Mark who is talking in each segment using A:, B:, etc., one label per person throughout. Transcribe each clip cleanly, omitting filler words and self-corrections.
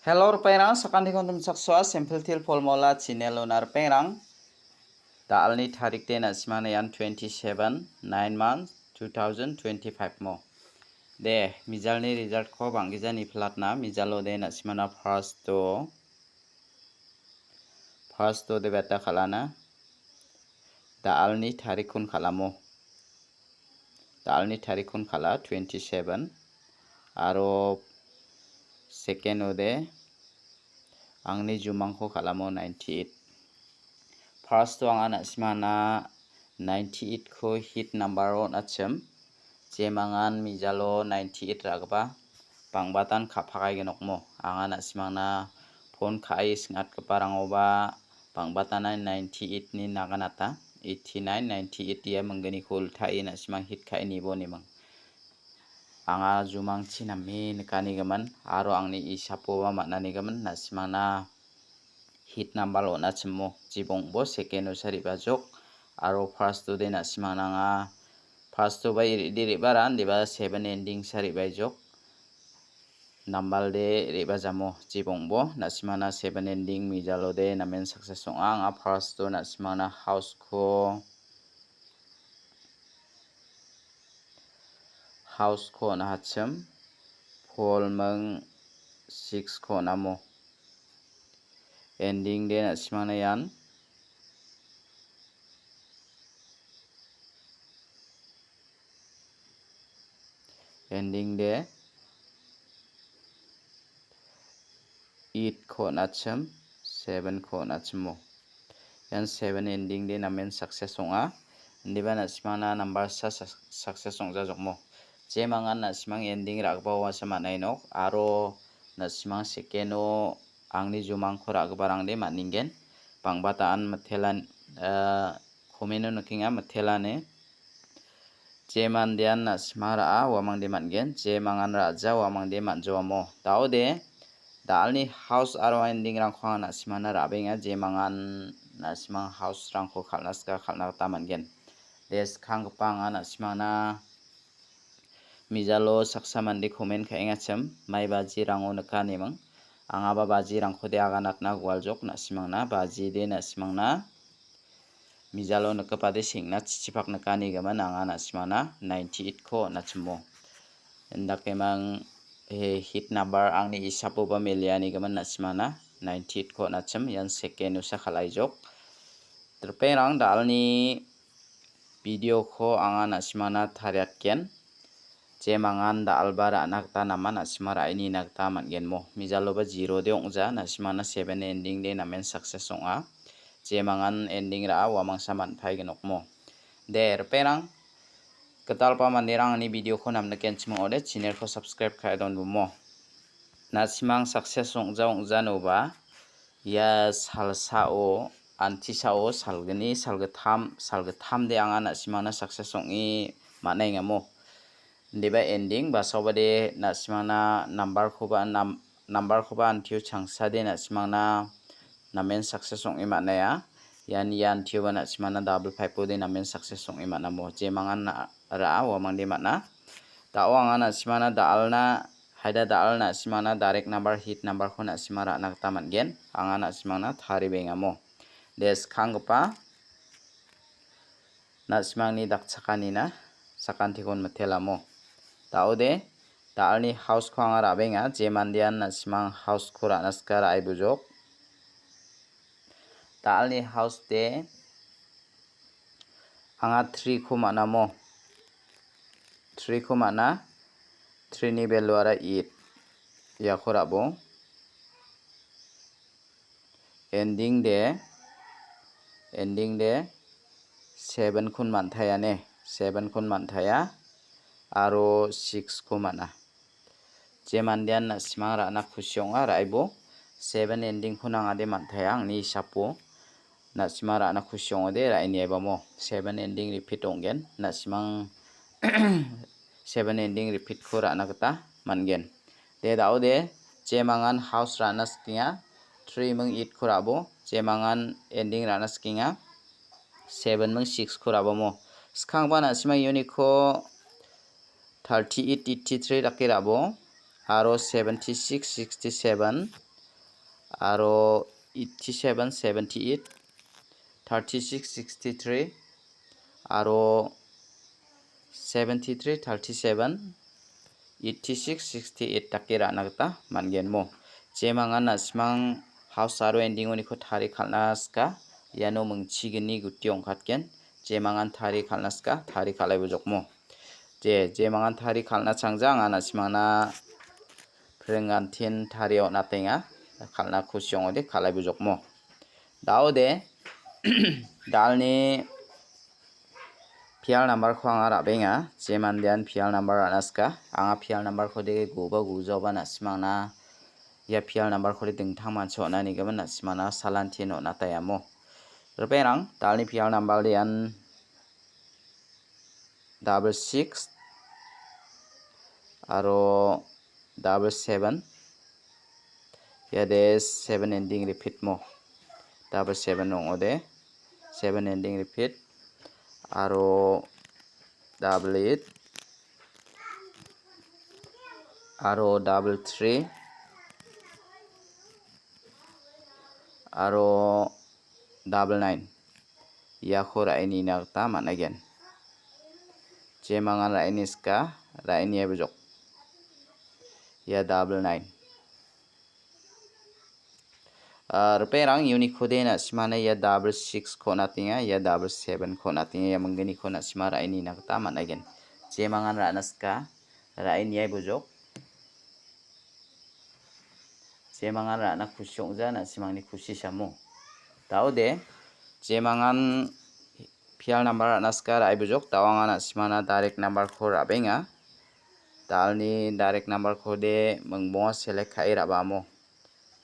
A: Hello perang sakan dikontum sakswa simple til formula channel onar perang dalni tarik de nasmana yan 27 9 months 2025 mo de mijalni result ko bangijani flatna mijalo de nasmana first to de beta khalana dalni tarik kun khalamo dalni tarik kun khala 27 aro second ode angni jumangko khalamo 98 first to anga nasmana 98 ko hit number on acham jemangan mijalo 98 ragba pangbatan khapakai genokmo anga nasmana phone khai singat keparangoba pangbatana 98 ni naganata 89 98 ya menggani kul thai nasmang hit khai ni boni mang anga jumang chinami nekani gaman aro angni isapowa manani gaman nasmana hit number ona chimmo jibongbo second sari bajok aro first to de nasmana nga first to bai ri baran deba 7 ending sari bajok number de reba jamo jibongbo nasmana 7 ending mijalo de namen success anga first to nasmana house ko na hacham polmang 6 ko namo ending de nasmana yan ending de 8 ko nacham 7 ko nachmo yan 7 ending de namen success onga ndiba nasmana number success ongja jokmo jemangan nasmang ending ragba wasa manai nok aro nasmang second o angni jumang khora gbarang de maningen pangbataan methelan khomeno nakinga methelane jemandian nasmara wamang de manggen jemangan raja wamang de manjawamo taude dalni house aro ending rang khwa nasmana rabenga jemangan nasmang house rang kho khalnaska khalna tamangen des khangpanga nasmana mijalo saksa mandi comment khaenga cham maibaji rango nakani mang angaba baji rangkho de aganatna gwaljok nasimangna baji de nasimangna mijalo nakapade singna chichipak nakani gaman anga nasimana 98 ko nachmo endakemang hit number angni isapo ba meliani gaman nasimana 98 ko nacham yan second usa khalaijok terperang dalni video ko anga nasimana thariatken jemangan da albara nakta nama nasimara ini nakta mangenmo mijaloba 0 de ongja nasimana 7 ending de namen success onga jemangan ending ra wamang saman phai genokmo der perang ketalpa mandirang ni video ko namna kenchmo ode channel ko subscribe khai don bumo nasimang success ongja noba ya salsa o antisa o salgani salgatham de anga nasimana success ongi manai ngamo deba ending basawade nasimana number khoba antiu changsa de nasimana namen success ong imanaya yan tiuba nasimana double 5 de namen success ong imana mo jemangan ra wamang de mana tawanga nasimana dalna haida dalna nasimana direct number hit number kho nasimara nakta mangen anga nasimana thari bengamo des khangpa nasimangni dakchakani na sakantikon methelamo taude dalni house ko anga rabenga jemandian nasimang house ko ranaskar aibujok dalni house de anga 3 ko manamo 3 ko mana 3 ni value ara 8 ya khorabo ending de 7 kun manthaya ne 7 kun manthaya aro 6 ko mana jemandian nasimang rana khusyonga raibo 7 ending khunang ade manthaya angni sapo nasimang rana khusyong ode raini ebamo 7 ending repeat onggen nasimang 7 ending repeat ko rana kata mangen de daude jemangan house rana skinga 3 mung 8 khorabo jemangan ending rana skinga 7 mung 6 khorabo mo skhangba nasimang unit ko 38 83 rakirabo aro 76 67 aro 87 78 36 63 aro 73 37 86 68 take ra na gita mangen mo jemang na simang house aro ending oni ko thari khalna ska iano mungchigini guti ongkhatken jemangan thari khalna ska thari khalai bujokmo jemangan thari khalna changjang ana simangna prengan tin thari o natenga khalna khusyong ode khalai bujokmo daode dalni PL number ko anga rabenga jemandian PL number anaska anga PL number ko de goba gujoba na simangna ya PL number ko de dingthang mancho na ni gaban na simana salantin o natayamo reperang dalni PL number lian 66 aro 77 ya de 7 ending repeat mo 77 ongode 7 ending repeat aro 88 aro 33 aro 99 ya khora ini nagta managen jemangan ra ini ska ra ini bujok ya 99 reperang unique khode na simana ya 66 ko natinga ya 77 ko natinga ya mengeni ko na simara ini nagta managen jemangan ra naska ra ini bujok jemangan ra na khusyong ja na simangni khusi samu taude jemangan PL number naska ra bujok tawanga na simana direct number ko rabenga dalni direct number ko de mengbonga select khai rabamo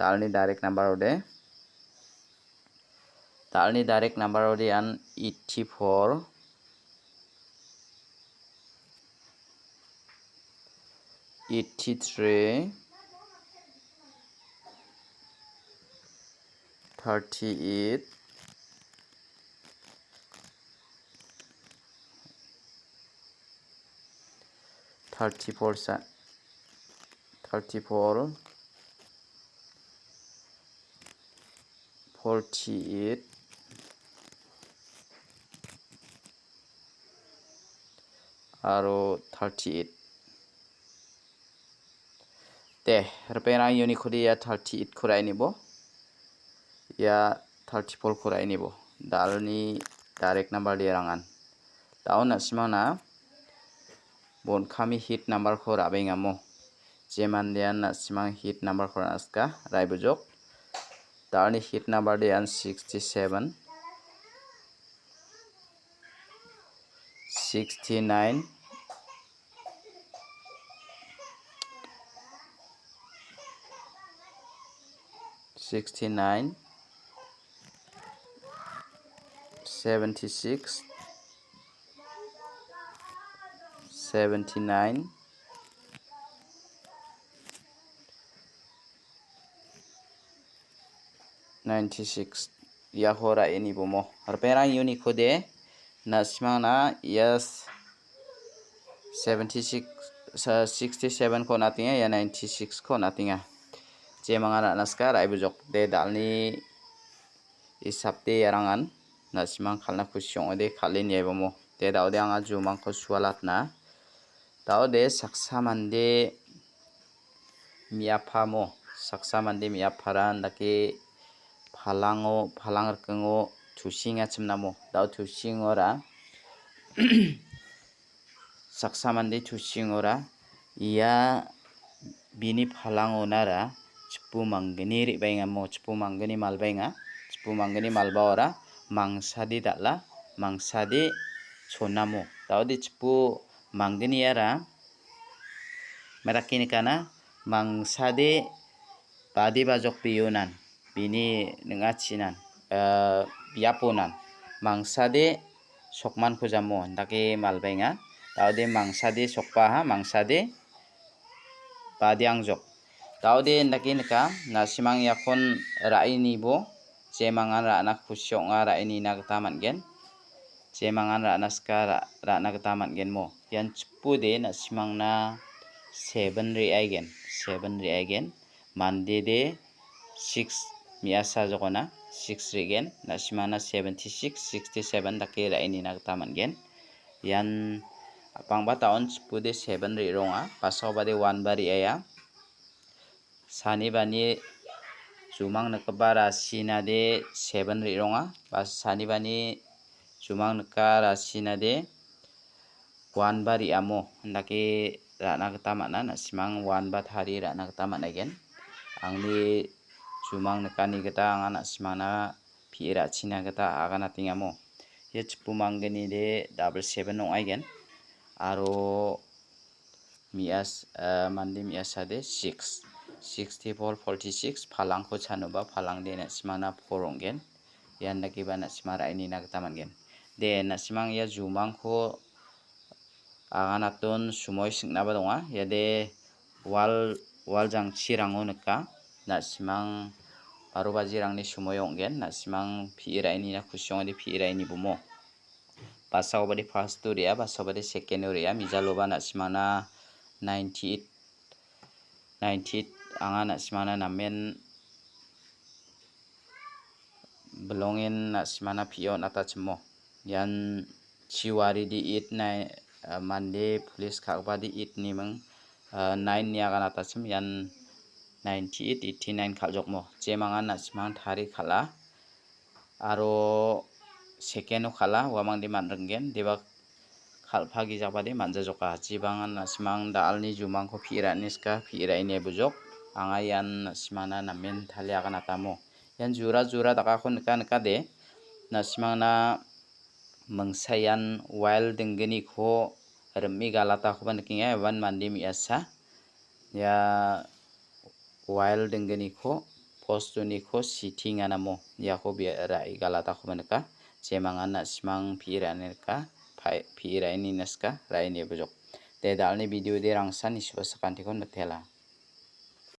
A: dalni direct number ode dalni direct number ode an 84 83 38 34 48 aro 38 te reperang unique khodi ya 38 khurai nibo ya 34 khurai nibo dalni direct number dirangan tauna simana bon kami hit number ko rabenga mo jemandian na simang hit number ko aska raibujok dalni hit number dian 67 69 69 76 79 96 ya hora ini bomo reperang unique khode na simana yes 76 67 ko natinga ya 96 ko natinga jemangana naska rai bujok de dalni isapte yarangan na simang khalna khusyong ode khalin yebomo te daude anga jumang ko sualatna daude saksa mande miapamo saksa mande miaparan dake phalang rkengo thusinga chimnamo dau thusingora saksa mande thusingora iya bini phalango nara chipu mangni ribainga mo chipu mangni malbainga chipu mangni malbaora mangsadi dala mangsadi sonamo daude chipu mangni ara merakini kana mangsadi badi bajok piyunan bini nengachinan biaponan mangsade sokman khujamo dake malbainga daude mangsade sokpa mangsade badiangjok daude dake nika nasimang yakon raini bo jemangan rana khusyonga raini nagta mangen jemangan rana ska rana gta mangen mo yan chipude nasimangna 7 ri aigen mande de 6 mi asa jokona 6 regen na simangna 76 67 dake raini na gata mangen yan apangba taon pude 7 ri ronga pasau bade 1 bari aya sani bani jumang nakaba rasina de 7 ri ronga pas sani bani jumang naka rasina de 1 bari amo ndake rana gata mana na simang 1 bat hari rana gata mana gen angni jumang nakani gata angana simana pira china gata agana tingamo ye chpumangani de 77 nong aigen aro mias mandi miasa de 6 64 46 phalang ko chanuba phalang de na simana 4 onggen yan naki ba na simara ini na gata mangen de na simang ya jumang ko aganaton sumoy singna ba donga ya de wal jang chirango naka na simang baru bajirangni sumoy onggen na simang pira ini na kusyong de pira ini bumo pasau bade first turia pasau bade second turia mijaloba na simana 98 anga na simana namen belongin na simana pio nata chemo yan chiwari di it na mande police khakba di it ni mang 9 ni aga nata chim yan 98 89 khaljokmo jemangan na simang thari khala aro second khala wamang di manrenggen deba khalphagi jabade manja joka jibangan na simang dalni jumang ko phira niska phira ine bujok anga yan simana namen thali aga natamo yan jura taka ko naka de na simang na mangsayan wild dengeni ko remi galata ko bankinga wan mandi mi asa ya wild dengeni ko postuni ko sitting anamo ya ko bi rai galata ko banka jemangan na simang phira neka phira ini naska rai ne bujok de dalni video de rangsan isba sakantikon betela